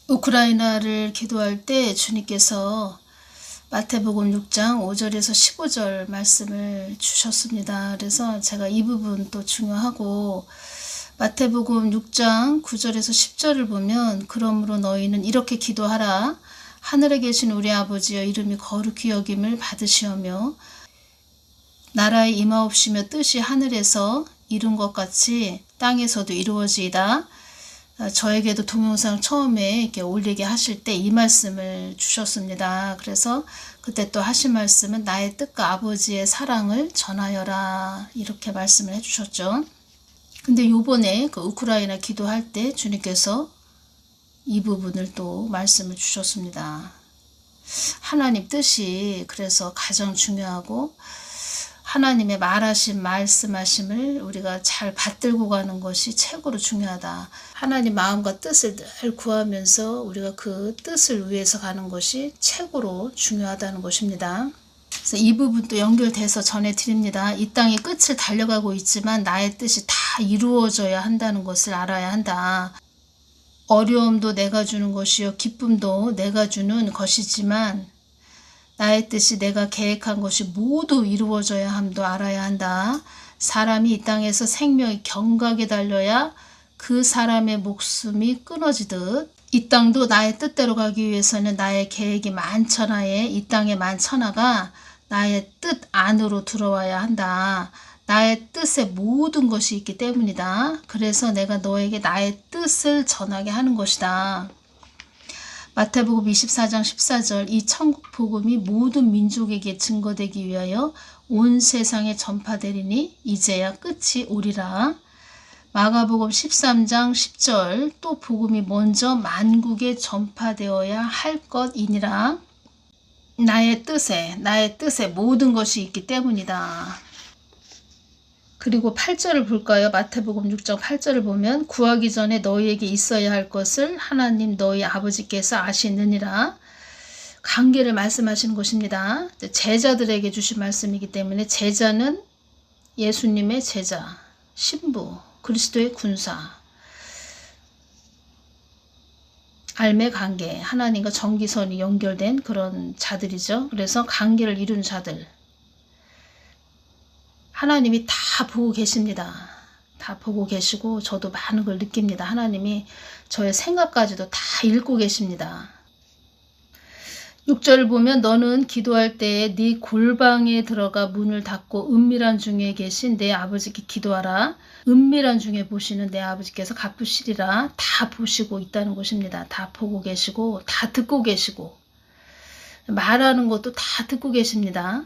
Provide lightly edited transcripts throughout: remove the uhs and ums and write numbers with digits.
우크라이나를 기도할 때 주님께서 마태복음 6장 5절에서 15절 말씀을 주셨습니다. 그래서 제가 이 부분 또 중요하고, 마태복음 6장 9절에서 10절을 보면 그러므로 너희는 이렇게 기도하라. 하늘에 계신 우리 아버지여, 이름이 거룩히 여김을 받으시오며 나라의 임하옵시며 뜻이 하늘에서 이룬 것 같이 땅에서도 이루어지이다. 저에게도 동영상 처음에 이렇게 올리게 하실 때 이 말씀을 주셨습니다. 그래서 그때 또 하신 말씀은 나의 뜻과 아버지의 사랑을 전하여라, 이렇게 말씀을 해주셨죠. 근데 요번에 그 우크라이나 기도할 때 주님께서 이 부분을 또 말씀을 주셨습니다. 하나님 뜻이 그래서 가장 중요하고, 하나님의 말하신 말씀하심을 우리가 잘 받들고 가는 것이 최고로 중요하다. 하나님 마음과 뜻을 늘 구하면서 우리가 그 뜻을 위해서 가는 것이 최고로 중요하다는 것입니다. 그래서 이 부분도 연결돼서 전해드립니다. 이 땅의 끝을 달려가고 있지만 나의 뜻이 다 이루어져야 한다는 것을 알아야 한다. 어려움도 내가 주는 것이요 기쁨도 내가 주는 것이지만 나의 뜻이 내가 계획한 것이 모두 이루어져야 함도 알아야 한다. 사람이 이 땅에서 생명이 경각에 달려야 그 사람의 목숨이 끊어지듯 이 땅도 나의 뜻대로 가기 위해서는 나의 계획이 만천하에 이 땅의 만천하가 나의 뜻 안으로 들어와야 한다. 나의 뜻에 모든 것이 있기 때문이다. 그래서 내가 너에게 나의 뜻을 전하게 하는 것이다. 마태복음 24장 14절, 이 천국 복음이 모든 민족에게 증거되기 위하여 온 세상에 전파되리니 이제야 끝이 오리라. 마가복음 13장 10절, 또 복음이 먼저 만국에 전파되어야 할 것이니라. 나의 뜻에 모든 것이 있기 때문이다. 그리고 8절을 볼까요? 마태복음 6장 8절을 보면 구하기 전에 너희에게 있어야 할 것을 하나님 너희 아버지께서 아시느니라. 관계를 말씀하시는 것입니다. 제자들에게 주신 말씀이기 때문에 제자는 예수님의 제자, 신부, 그리스도의 군사, 알매 관계, 하나님과 정기선이 연결된 그런 자들이죠. 그래서 관계를 이룬 자들, 하나님이 다 보고 계십니다. 다 보고 계시고 저도 많은 걸 느낍니다. 하나님이 저의 생각까지도 다 읽고 계십니다. 6절을 보면 너는 기도할 때에 네 골방에 들어가 문을 닫고 은밀한 중에 계신 내 아버지께 기도하라. 은밀한 중에 보시는 내 아버지께서 갚으시리라. 다 보시고 있다는 것입니다. 다 보고 계시고 다 듣고 계시고 말하는 것도 다 듣고 계십니다.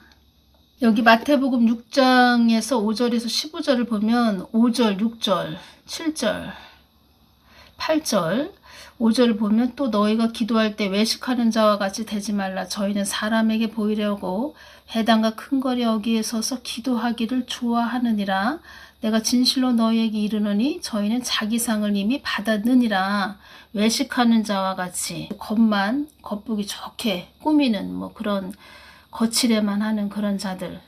여기 마태복음 6장에서 5절에서 15절을 보면 5절, 6절, 7절, 8절, 5절을 보면 또 너희가 기도할 때 외식하는 자와 같이 되지 말라. 저희는 사람에게 보이려고 회당과 큰 거리 여기에 서서 기도하기를 좋아하느니라. 내가 진실로 너희에게 이르노니 저희는 자기 상을 이미 받았느니라. 외식하는 자와 같이 겉보기 좋게 꾸미는 그런 거칠에만 하는 그런 자들,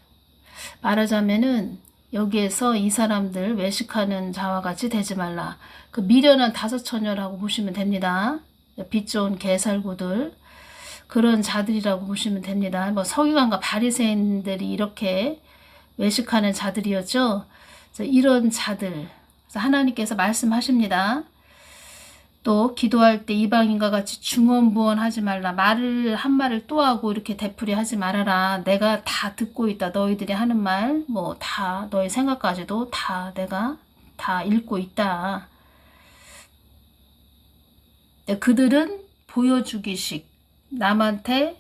말하자면은 여기에서 이 사람들 외식하는 자와 같이 되지 말라. 그 미련한 다섯 처녀라고 보시면 됩니다. 빚 좋은 개살구들, 그런 자들이라고 보시면 됩니다. 서기관과 바리새인들이 이렇게 외식하는 자들이었죠. 이런 자들, 하나님께서 말씀하십니다. 또 기도할 때 이방인과 같이 중언부언하지 말라. 말을 한 말을 또 하고 이렇게 되풀이하지 말아라. 내가 다 듣고 있다. 너희들이 하는 말 다 너희 생각까지도 다 내가 다 읽고 있다. 그들은 보여주기식, 남한테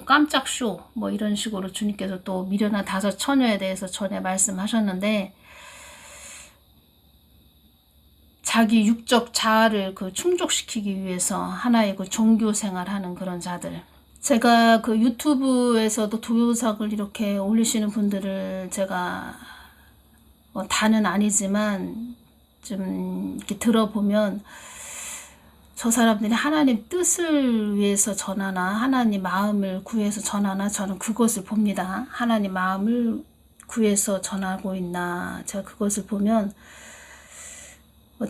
깜짝 쇼 이런 식으로 주님께서 또 미련한 다섯 처녀에 대해서 전에 말씀하셨는데, 자기 육적 자아를 충족시키기 위해서 하나의 종교 생활하는 그런 자들. 제가 유튜브에서도 동영상을 이렇게 올리시는 분들을 제가 다는 아니지만 좀 이렇게 들어보면 저 사람들이 하나님 뜻을 위해서 전하나 하나님 마음을 구해서 전하나 저는 그것을 봅니다. 하나님 마음을 구해서 전하고 있나, 제가 그것을 보면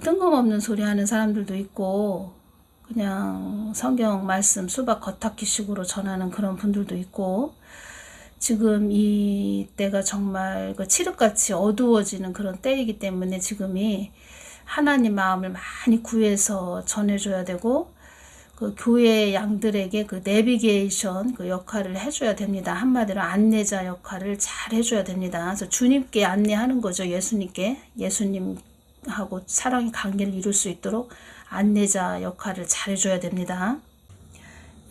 뜬금없는 소리 하는 사람들도 있고 그냥 성경 말씀 수박 겉핥기 식으로 전하는 그런 분들도 있고, 지금 이 때가 정말 그 칠흑같이 어두워지는 그런 때이기 때문에 지금이 하나님 마음을 많이 구해서 전해줘야 되고, 그 교회 양들에게 그 내비게이션 그 역할을 해줘야 됩니다. 한마디로 안내자 역할을 잘 해줘야 됩니다. 그래서 주님께 안내하는 거죠. 예수님께. 예수님하고 사랑의 관계를 이룰 수 있도록 안내자 역할을 잘 해줘야 됩니다.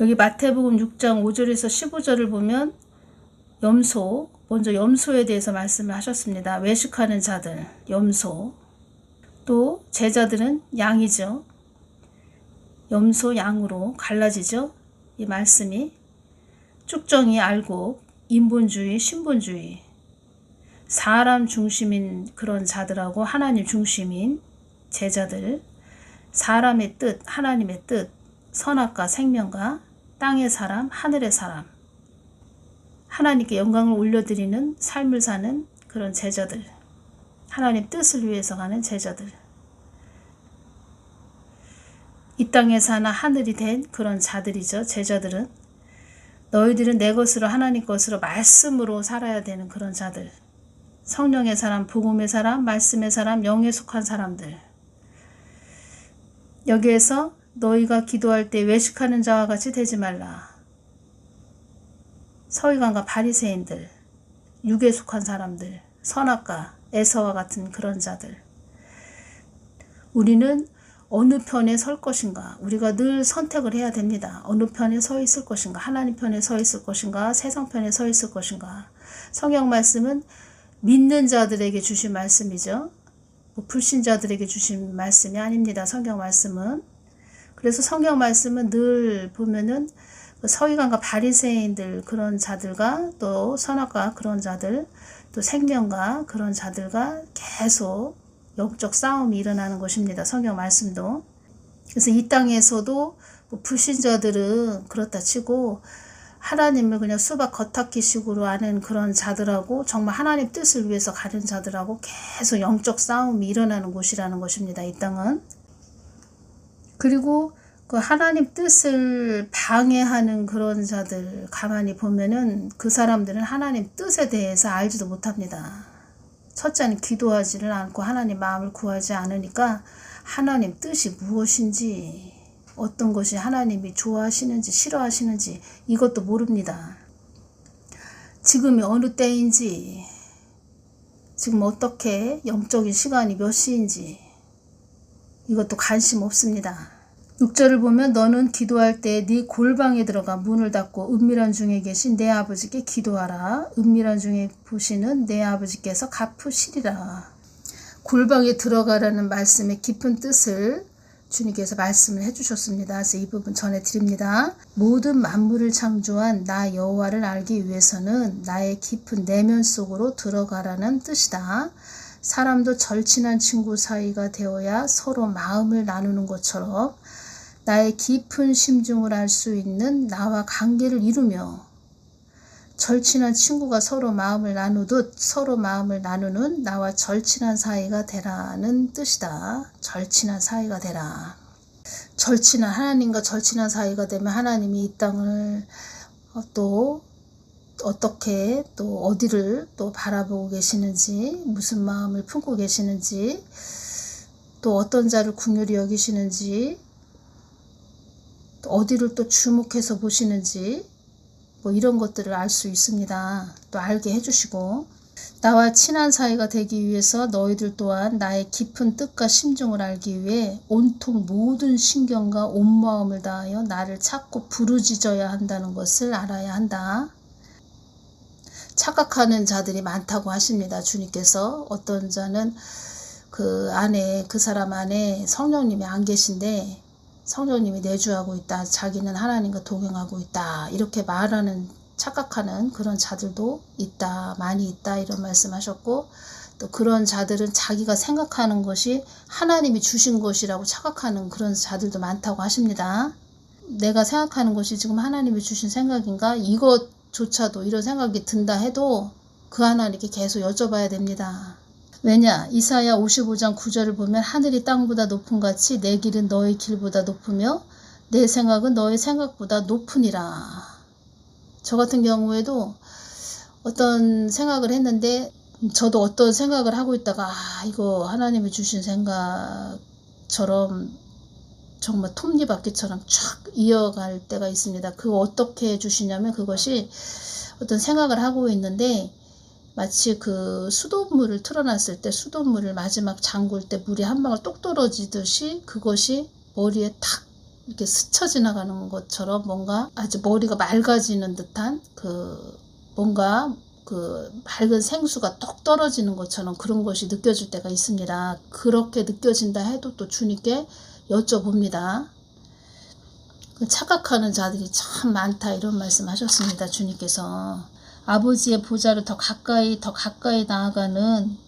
여기 마태복음 6장 5절에서 15절을 보면 염소, 먼저 염소에 대해서 말씀을 하셨습니다. 외식하는 자들, 염소. 또 제자들은 양이죠. 염소, 양으로 갈라지죠. 이 말씀이 쭉정이 알곡, 인본주의, 신본주의, 사람 중심인 그런 자들하고 하나님 중심인 제자들, 사람의 뜻, 하나님의 뜻, 선악과 생명과 땅의 사람, 하늘의 사람, 하나님께 영광을 올려드리는 삶을 사는 그런 제자들, 하나님 뜻을 위해서 가는 제자들, 이 땅에 사나 하늘이 된 그런 자들이죠. 제자들은 너희들은 내 것으로 하나님 것으로 말씀으로 살아야 되는 그런 자들, 성령의 사람, 복음의 사람, 말씀의 사람, 영에 속한 사람들. 여기에서 너희가 기도할 때 외식하는 자와 같이 되지 말라. 서기관과 바리새인들, 육에 속한 사람들, 선악과 에서와 같은 그런 자들. 우리는 어느 편에 설 것인가? 우리가 늘 선택을 해야 됩니다. 어느 편에 서 있을 것인가? 하나님 편에 서 있을 것인가? 세상 편에 서 있을 것인가? 성경 말씀은 믿는 자들에게 주신 말씀이죠. 불신자들에게 주신 말씀이 아닙니다. 성경 말씀은. 그래서 성경 말씀은 늘 보면은 서기관과 바리새인들 그런 자들과 또 선악과 그런 자들, 또 생명과 그런 자들과 계속 영적 싸움이 일어나는 것입니다. 성경 말씀도. 그래서 이 땅에서도 불신자들은 그렇다 치고 하나님을 그냥 수박 겉핥기 식으로 아는 그런 자들하고 정말 하나님 뜻을 위해서 가는 자들하고 계속 영적 싸움이 일어나는 곳이라는 것입니다. 이 땅은. 그리고 그 하나님 뜻을 방해하는 그런 자들 가만히 보면은 그 사람들은 하나님 뜻에 대해서 알지도 못합니다. 첫째는 기도하지를 않고 하나님 마음을 구하지 않으니까 하나님 뜻이 무엇인지, 어떤 것이 하나님이 좋아하시는지 싫어하시는지 이것도 모릅니다. 지금이 어느 때인지, 지금 어떻게 영적인 시간이 몇 시인지 이것도 관심 없습니다. 6절을 보면 너는 기도할 때 네 골방에 들어가 문을 닫고 은밀한 중에 계신 내 아버지께 기도하라. 은밀한 중에 보시는 내 아버지께서 갚으시리라. 골방에 들어가라는 말씀의 깊은 뜻을 주님께서 말씀을 해주셨습니다. 그래서 이 부분 전해드립니다. 모든 만물을 창조한 나 여호와를 알기 위해서는 나의 깊은 내면 속으로 들어가라는 뜻이다. 사람도 절친한 친구 사이가 되어야 서로 마음을 나누는 것처럼 나의 깊은 심중을 알 수 있는 나와 관계를 이루며 절친한 친구가 서로 마음을 나누듯 서로 마음을 나누는 나와 절친한 사이가 되라는 뜻이다. 절친한 사이가 되라. 절친한 하나님과 절친한 사이가 되면 하나님이 이 땅을 또 어떻게 또 어디를 또 바라보고 계시는지, 무슨 마음을 품고 계시는지, 또 어떤 자를 긍휼히 여기시는지, 또 어디를 또 주목해서 보시는지 뭐 이런 것들을 알 수 있습니다. 또 알게 해주시고, 나와 친한 사이가 되기 위해서 너희들 또한 나의 깊은 뜻과 심중을 알기 위해 온통 모든 신경과 온 마음을 다하여 나를 찾고 부르짖어야 한다는 것을 알아야 한다. 착각하는 자들이 많다고 하십니다. 주님께서. 어떤 자는 그 안에, 그 사람 안에 성령님이 안 계신데 성령님이 내주하고 있다. 자기는 하나님과 동행하고 있다. 이렇게 말하는, 착각하는 그런 자들도 있다. 많이 있다. 이런 말씀하셨고, 또 그런 자들은 자기가 생각하는 것이 하나님이 주신 것이라고 착각하는 그런 자들도 많다고 하십니다. 내가 생각하는 것이 지금 하나님이 주신 생각인가? 이것조차도 이런 생각이 든다 해도 그 하나님께 계속 여쭤봐야 됩니다. 왜냐? 이사야 55장 9절을 보면 하늘이 땅보다 높음 같이 내 길은 너희 길보다 높으며 내 생각은 너의 생각보다 높으니라. 저 같은 경우에도 어떤 생각을 했는데 저도 어떤 생각을 하고 있다가 이거 하나님이 주신 생각처럼 정말 톱니바퀴처럼 쫙 이어갈 때가 있습니다. 그거 어떻게 주시냐면 그것이 어떤 생각을 하고 있는데 마치 그 수돗물을 틀어놨을 때 수돗물을 마지막 잠글 때 물이 한 방울 똑 떨어지듯이 그것이 머리에 탁 이렇게 스쳐 지나가는 것처럼 뭔가 아주 머리가 맑아지는 듯한 그 뭔가 그 맑은 생수가 똑 떨어지는 것처럼 그런 것이 느껴질 때가 있습니다. 그렇게 느껴진다 해도 또 주님께 여쭤봅니다. 착각하는 자들이 참 많다 이런 말씀 하셨습니다. 주님께서 아버지의 보좌를 더 가까이 나아가는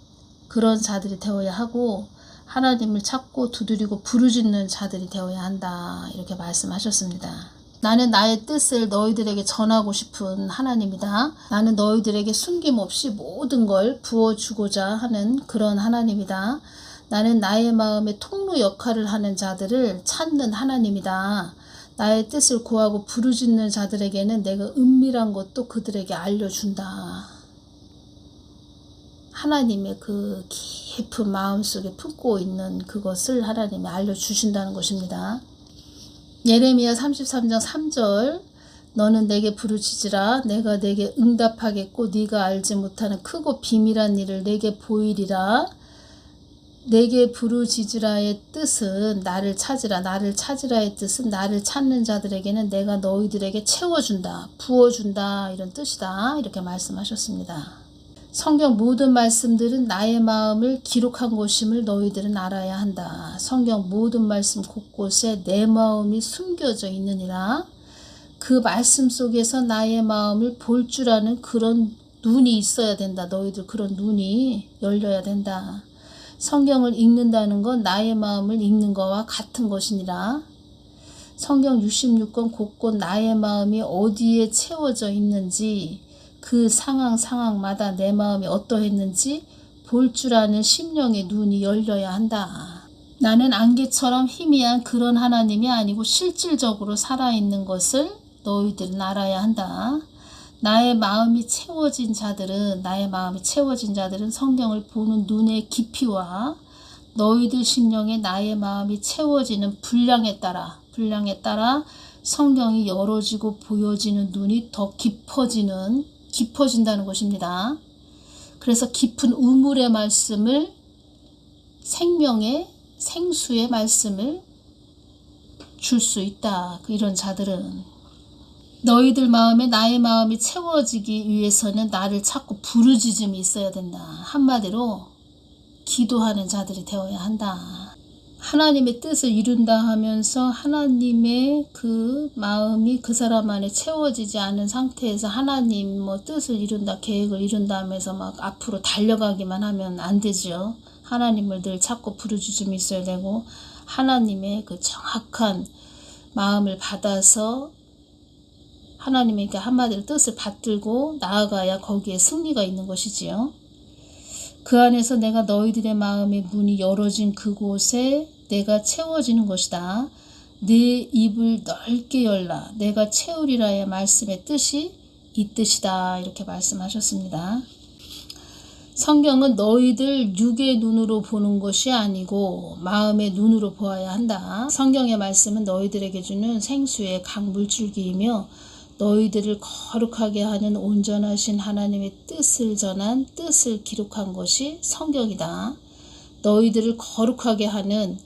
그런 자들이 되어야 하고 하나님을 찾고 두드리고 부르짖는 자들이 되어야 한다 이렇게 말씀하셨습니다. 나는 나의 뜻을 너희들에게 전하고 싶은 하나님이다. 나는 너희들에게 숨김없이 모든 걸 부어주고자 하는 그런 하나님이다. 나는 나의 마음의 통로 역할을 하는 자들을 찾는 하나님이다. 나의 뜻을 구하고 부르짖는 자들에게는 내가 은밀한 것도 그들에게 알려준다. 하나님의 그 깊은 마음속에 품고 있는 그것을 하나님이 알려주신다는 것입니다. 예레미야 33장 3절 너는 내게 부르짖으라 내가 내게 응답하겠고 네가 알지 못하는 크고 비밀한 일을 내게 보이리라. 내게 부르짖으라의 뜻은 나를 찾으라. 나를 찾으라의 뜻은 나를 찾는 자들에게는 내가 너희들에게 채워준다. 부어준다. 이런 뜻이다. 이렇게 말씀하셨습니다. 성경 모든 말씀들은 나의 마음을 기록한 것임을 너희들은 알아야 한다. 성경 모든 말씀 곳곳에 내 마음이 숨겨져 있느니라. 그 말씀 속에서 나의 마음을 볼 줄 아는 그런 눈이 있어야 된다. 너희들 그런 눈이 열려야 된다. 성경을 읽는다는 건 나의 마음을 읽는 것과 같은 것이니라. 성경 66권 곳곳 나의 마음이 어디에 채워져 있는지 그 상황마다 내 마음이 어떠했는지 볼 줄 아는 심령의 눈이 열려야 한다. 나는 안개처럼 희미한 그런 하나님이 아니고 실질적으로 살아있는 것을 너희들은 알아야 한다. 나의 마음이 채워진 자들은 성경을 보는 눈의 깊이와 너희들 심령에 나의 마음이 채워지는 분량에 따라 성경이 열어지고 보여지는 눈이 더 깊어진다는 것입니다. 그래서 깊은 우물의 말씀을 생명의 생수의 말씀을 줄 수 있다. 이런 자들은 너희들 마음에 나의 마음이 채워지기 위해서는 나를 찾고 부르짖음이 있어야 된다. 한마디로 기도하는 자들이 되어야 한다. 하나님의 뜻을 이룬다 하면서 하나님의 그 마음이 그 사람 안에 채워지지 않은 상태에서 하나님 뜻을 이룬다, 계획을 이룬다 하면서 막 앞으로 달려가기만 하면 안 되죠. 하나님을 늘 찾고 부르짖음이 있어야 되고 하나님의 그 정확한 마음을 받아서 하나님에게 한마디로 뜻을 받들고 나아가야 거기에 승리가 있는 것이지요. 그 안에서 내가 너희들의 마음의 문이 열어진 그곳에 내가 채워지는 것이다. 내 입을 넓게 열라. 내가 채우리라의 말씀의 뜻이 이 뜻이다. 이렇게 말씀하셨습니다. 성경은 너희들 육의 눈으로 보는 것이 아니고 마음의 눈으로 보아야 한다. 성경의 말씀은 너희들에게 주는 생수의 강물줄기이며 너희들을 거룩하게 하는 온전하신 하나님의 뜻을 전한 뜻을 기록한 것이 성경이다. 너희들을 거룩하게 하는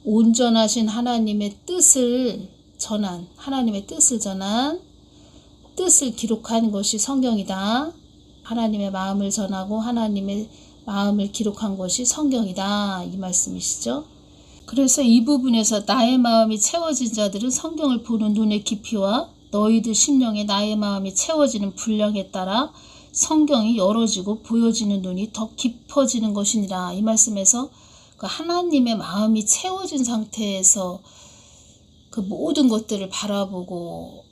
온전하신 하나님의 뜻을 전한 뜻을 기록한 것이 성경이다. 하나님의 마음을 전하고 하나님의 마음을 기록한 것이 성경이다. 이 말씀이시죠. 그래서 이 부분에서 나의 마음이 채워진 자들은 성경을 보는 눈의 깊이와 너희들 심령에 나의 마음이 채워지는 분량에 따라 성경이 열어지고 보여지는 눈이 더 깊어지는 것이니라. 이 말씀에서 그 하나님의 마음이 채워진 상태에서 그 모든 것들을 바라보고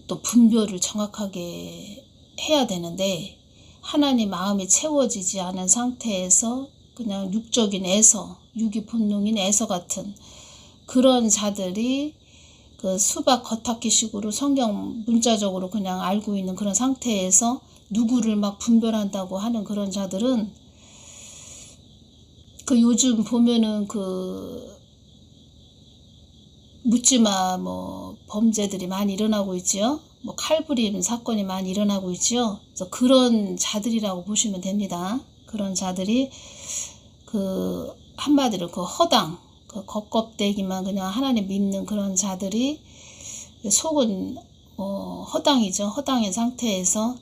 또 분별을 정확하게 해야 되는데 하나님 마음이 채워지지 않은 상태에서 그냥 육적인 애서, 육이 본능인 애서 같은 그런 자들이 그 수박 겉핥기식으로 성경 문자적으로 그냥 알고 있는 그런 상태에서 누구를 막 분별한다고 하는 그런 자들은 그 요즘 보면은 그 묻지마 뭐 범죄들이 많이 일어나고 있지요. 뭐 칼부림 사건이 많이 일어나고 있지요. 그래서 그런 자들이라고 보시면 됩니다. 그런 자들이 그 한마디로 그 허당, 그 겉껍데기만 그냥 하나님 믿는 그런 자들이 속은 허당이죠. 허당인 상태에서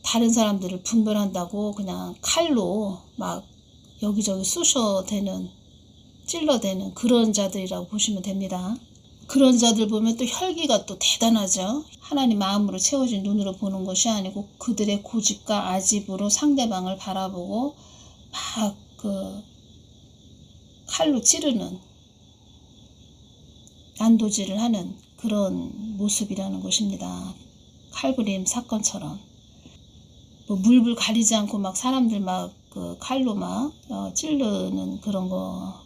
다른 사람들을 분별한다고 그냥 칼로 막 여기저기 쑤셔대는, 찔러대는 그런 자들이라고 보시면 됩니다. 그런 자들 보면 또 혈기가 또 대단하죠. 하나님 마음으로 채워진 눈으로 보는 것이 아니고 그들의 고집과 아집으로 상대방을 바라보고 막 그 칼로 찌르는, 난도질을 하는 그런 모습이라는 것입니다. 칼부림 사건처럼 뭐 물불 가리지 않고 막 사람들 막 그 칼로 막 찌르는 그런 거,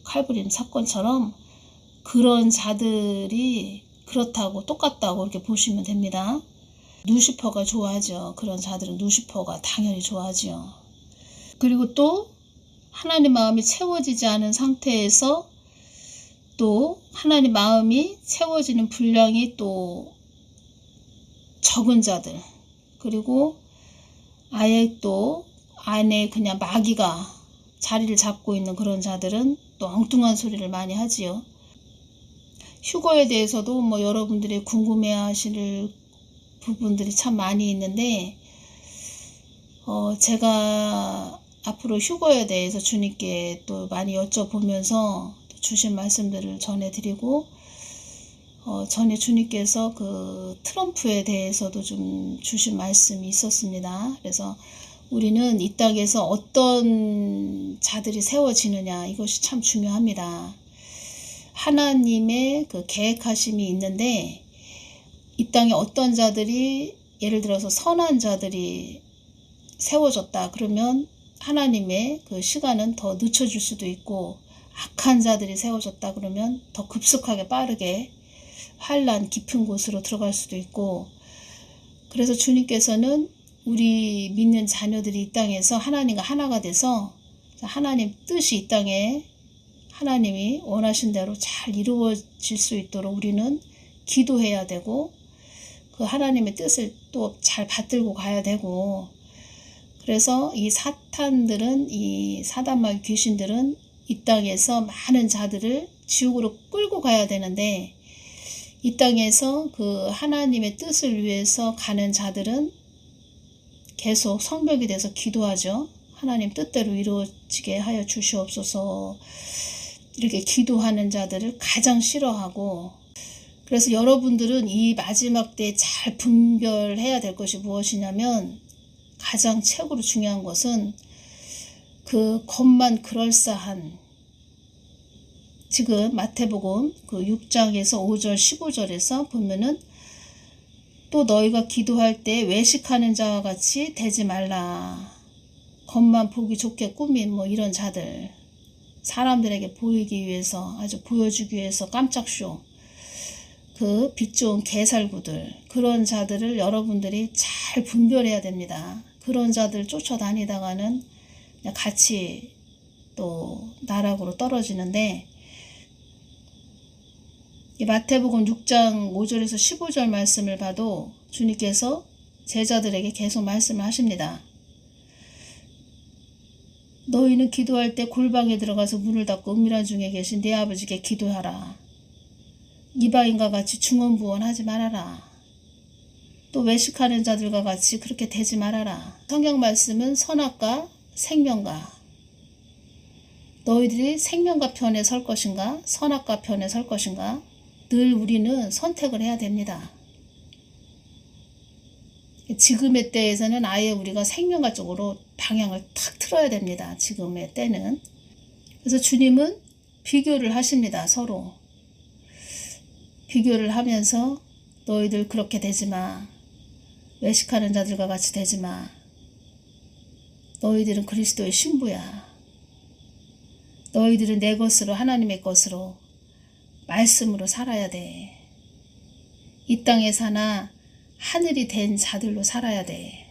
칼부림 사건처럼 그런 자들이 그렇다고 똑같다고 이렇게 보시면 됩니다. 누시퍼가 좋아하죠. 그런 자들은 누시퍼가 당연히 좋아하죠. 그리고 또 하나님 마음이 채워지지 않은 상태에서 또 하나님 마음이 채워지는 분량이 또 적은 자들, 그리고 아예 또 안에 그냥 마귀가 자리를 잡고 있는 그런 자들은 또 엉뚱한 소리를 많이 하지요. 휴거에 대해서도 뭐 여러분들이 궁금해 하실 부분들이 참 많이 있는데 제가 앞으로 휴거에 대해서 주님께 또 많이 여쭤보면서 주신 말씀들을 전해드리고 전에 주님께서 그 트럼프에 대해서도 좀 주신 말씀이 있었습니다. 그래서 우리는 이 땅에서 어떤 자들이 세워지느냐, 이것이 참 중요합니다. 하나님의 그 계획하심이 있는데 이 땅에 어떤 자들이, 예를 들어서 선한 자들이 세워졌다 그러면 하나님의 그 시간은 더 늦춰질 수도 있고, 악한 자들이 세워졌다 그러면 더 급속하게 빠르게 환난 깊은 곳으로 들어갈 수도 있고, 그래서 주님께서는 우리 믿는 자녀들이 이 땅에서 하나님과 하나가 돼서 하나님 뜻이 이 땅에 하나님이 원하신 대로 잘 이루어질 수 있도록 우리는 기도해야 되고, 그 하나님의 뜻을 또 잘 받들고 가야 되고, 그래서 이 사탄들은, 이 사단마귀 귀신들은 이 땅에서 많은 자들을 지옥으로 끌고 가야 되는데, 이 땅에서 그 하나님의 뜻을 위해서 가는 자들은 계속 성벽이 돼서 기도하죠. 하나님 뜻대로 이루어지게 하여 주시옵소서, 이렇게 기도하는 자들을 가장 싫어하고, 그래서 여러분들은 이 마지막 때에 잘 분별해야 될 것이 무엇이냐면, 가장 최고로 중요한 것은 그 겉만 그럴싸한, 지금 마태복음 그 6장에서 5절 15절에서 보면은 또 너희가 기도할 때 외식하는 자와 같이 되지 말라. 겉만 보기 좋게 꾸민 뭐 이런 자들, 사람들에게 보이기 위해서, 아주 보여주기 위해서 깜짝쇼, 그 빛 좋은 개살구들, 그런 자들을 여러분들이 잘 분별해야 됩니다. 그런 자들 쫓아다니다가는 같이 또 나락으로 떨어지는데, 이 마태복음 6장 5절에서 15절 말씀을 봐도 주님께서 제자들에게 계속 말씀을 하십니다. 너희는 기도할 때 골방에 들어가서 문을 닫고 은밀한 중에 계신 네 아버지께 기도하라. 이방인과 같이 중언부언하지 말아라. 또 외식하는 자들과 같이 그렇게 되지 말아라. 성경 말씀은 선악과 생명과, 너희들이 생명과 편에 설 것인가 선악과 편에 설 것인가, 늘 우리는 선택을 해야 됩니다. 지금의 때에서는 아예 우리가 생명과 쪽으로 방향을 탁 틀어야 됩니다. 지금의 때는. 그래서 주님은 비교를 하십니다. 서로 비교를 하면서 너희들 그렇게 되지 마. 외식하는 자들과 같이 되지 마. 너희들은 그리스도의 신부야. 너희들은 내 것으로, 하나님의 것으로, 말씀으로 살아야 돼. 이 땅에 사나 하늘이 된 자들로 살아야 돼.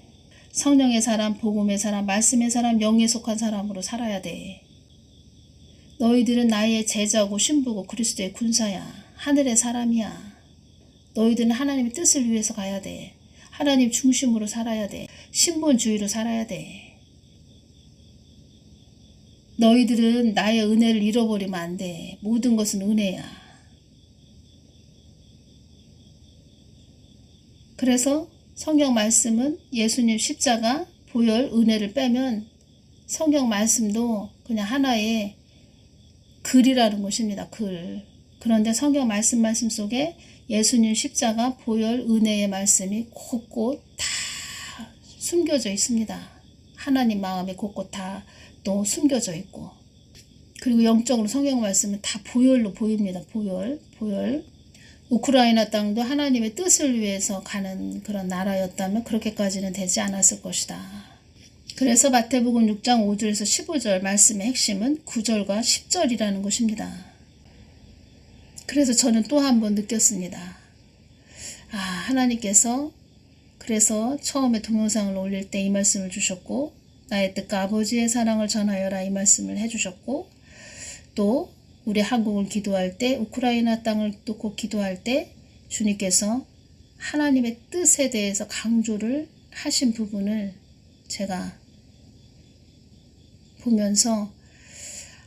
성령의 사람, 복음의 사람, 말씀의 사람, 영에 속한 사람으로 살아야 돼. 너희들은 나의 제자고 신부고 그리스도의 군사야. 하늘의 사람이야. 너희들은 하나님의 뜻을 위해서 가야 돼. 하나님 중심으로 살아야 돼. 신본주의로 살아야 돼. 너희들은 나의 은혜를 잃어버리면 안 돼. 모든 것은 은혜야. 그래서 성경 말씀은 예수님 십자가, 보혈, 은혜를 빼면 성경 말씀도 그냥 하나의 글이라는 것입니다. 글. 그런데 성경 말씀 속에 예수님 십자가, 보혈, 은혜의 말씀이 곳곳 다 숨겨져 있습니다. 하나님 마음에 곳곳 다 또 숨겨져 있고, 그리고 영적으로 성경 말씀은 다 보혈로 보입니다. 보혈. 우크라이나 땅도 하나님의 뜻을 위해서 가는 그런 나라였다면 그렇게까지는 되지 않았을 것이다. 그래서 마태복음 6장 5절에서 15절 말씀의 핵심은 9절과 10절이라는 것입니다. 그래서 저는 또 한 번 느꼈습니다. 하나님께서 그래서 처음에 동영상을 올릴 때 이 말씀을 주셨고, 나의 뜻과 아버지의 사랑을 전하여라 이 말씀을 해주셨고, 또 우리 한국을 기도할 때, 우크라이나 땅을 놓고 기도할 때 주님께서 하나님의 뜻에 대해서 강조를 하신 부분을 제가 보면서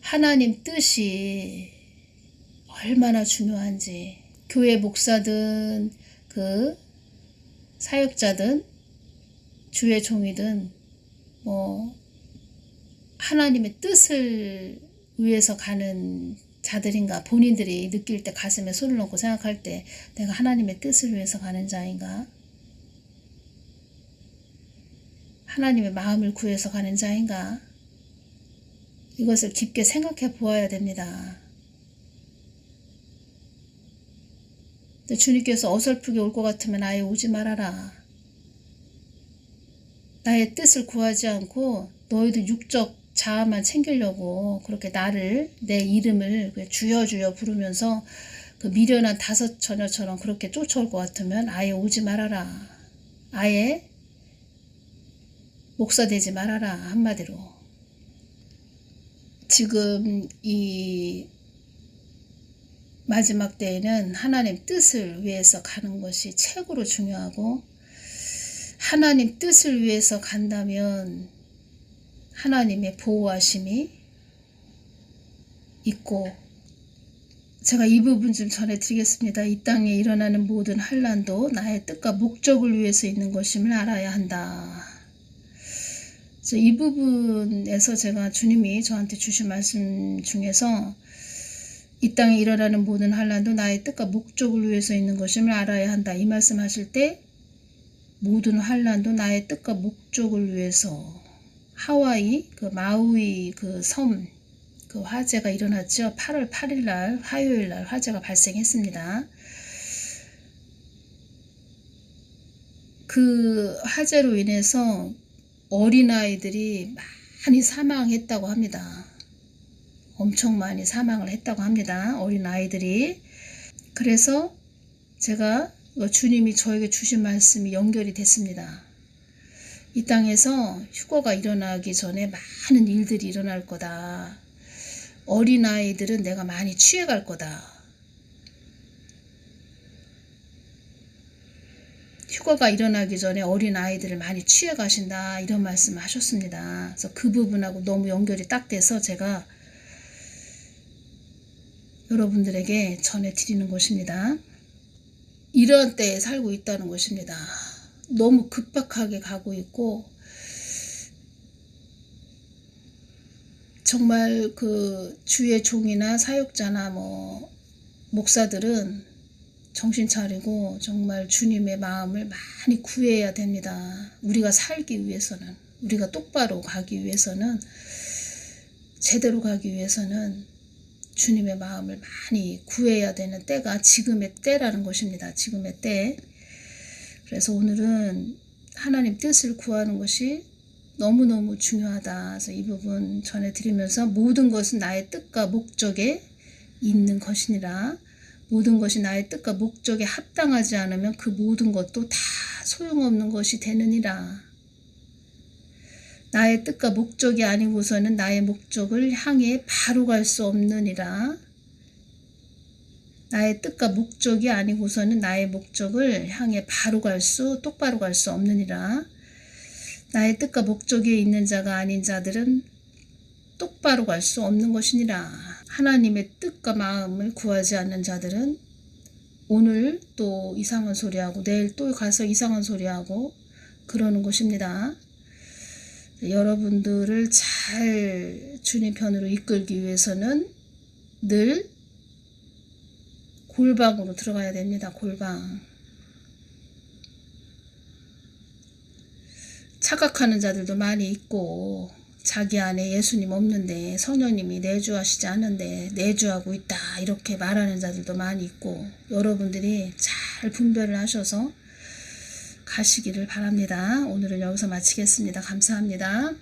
하나님 뜻이 얼마나 중요한지, 교회 목사든 그 사역자든 주의 종이든 하나님의 뜻을 위해서 가는 자들인가, 본인들이 느낄 때 가슴에 손을 얹고 생각할 때 내가 하나님의 뜻을 위해서 가는 자인가, 하나님의 마음을 구해서 가는 자인가, 이것을 깊게 생각해 보아야 됩니다. 근데 주님께서 어설프게 올 것 같으면 아예 오지 말아라. 나의 뜻을 구하지 않고 너희들 육적 자아만 챙기려고 그렇게 나를, 내 이름을 주여 주여 부르면서 그 미련한 다섯 처녀처럼 그렇게 쫓아올 것 같으면 아예 오지 말아라. 아예 목사 되지 말아라. 한마디로. 지금 이 마지막 때에는 하나님 뜻을 위해서 가는 것이 최고로 중요하고, 하나님 뜻을 위해서 간다면 하나님의 보호하심이 있고, 제가 이 부분 좀 전해드리겠습니다. 이 땅에 일어나는 모든 환난도 나의 뜻과 목적을 위해서 있는 것임을 알아야 한다. 그래서 이 부분에서 제가 주님이 저한테 주신 말씀 중에서 이 땅에 일어나는 모든 환난도 나의 뜻과 목적을 위해서 있는 것임을 알아야 한다. 이 말씀하실 때 모든 환난도 나의 뜻과 목적을 위해서, 하와이 그 마우이 그 섬 그 화재가 일어났죠. 8월 8일 날 화요일 날 화재가 발생했습니다. 그 화재로 인해서 어린아이들이 많이 사망했다고 합니다. 엄청 많이 사망을 했다고 합니다. 어린아이들이. 그래서 제가 주님이 저에게 주신 말씀이 연결이 됐습니다. 이 땅에서 휴거가 일어나기 전에 많은 일들이 일어날 거다. 어린아이들은 내가 많이 취해갈 거다. 휴거가 일어나기 전에 어린아이들을 많이 취해가신다. 이런 말씀을 하셨습니다. 그래서 그 부분하고 너무 연결이 딱 돼서 제가 여러분들에게 전해드리는 것입니다. 이런 때에 살고 있다는 것입니다. 너무 급박하게 가고 있고, 정말 그 주의 종이나 사역자나 목사들은 정신 차리고 정말 주님의 마음을 많이 구해야 됩니다. 우리가 살기 위해서는, 우리가 똑바로 가기 위해서는, 제대로 가기 위해서는 주님의 마음을 많이 구해야 되는 때가 지금의 때라는 것입니다. 지금의 때. 그래서 오늘은 하나님 뜻을 구하는 것이 너무너무 중요하다. 그래서 이 부분 전해드리면서 모든 것은 나의 뜻과 목적에 있는 것이니라. 모든 것이 나의 뜻과 목적에 합당하지 않으면 그 모든 것도 다 소용없는 것이 되느니라. 나의 뜻과 목적이 아니고서는 나의 목적을 향해 바로 갈 수 없느니라. 나의 뜻과 목적이 아니고서는 나의 목적을 향해 똑바로 갈 수 없느니라. 나의 뜻과 목적에 있는 자가 아닌 자들은 똑바로 갈 수 없는 것이니라. 하나님의 뜻과 마음을 구하지 않는 자들은 오늘 또 이상한 소리하고 내일 또 가서 이상한 소리하고 그러는 것입니다. 여러분들을 잘 주님 편으로 이끌기 위해서는 늘 골방으로 들어가야 됩니다. 골방. 착각하는 자들도 많이 있고 자기 안에 예수님 없는데 성령님이 내주하시지 않는데 내주하고 있다 이렇게 말하는 자들도 많이 있고 여러분들이 잘 분별을 하셔서 가시기를 바랍니다. 오늘은 여기서 마치겠습니다. 감사합니다.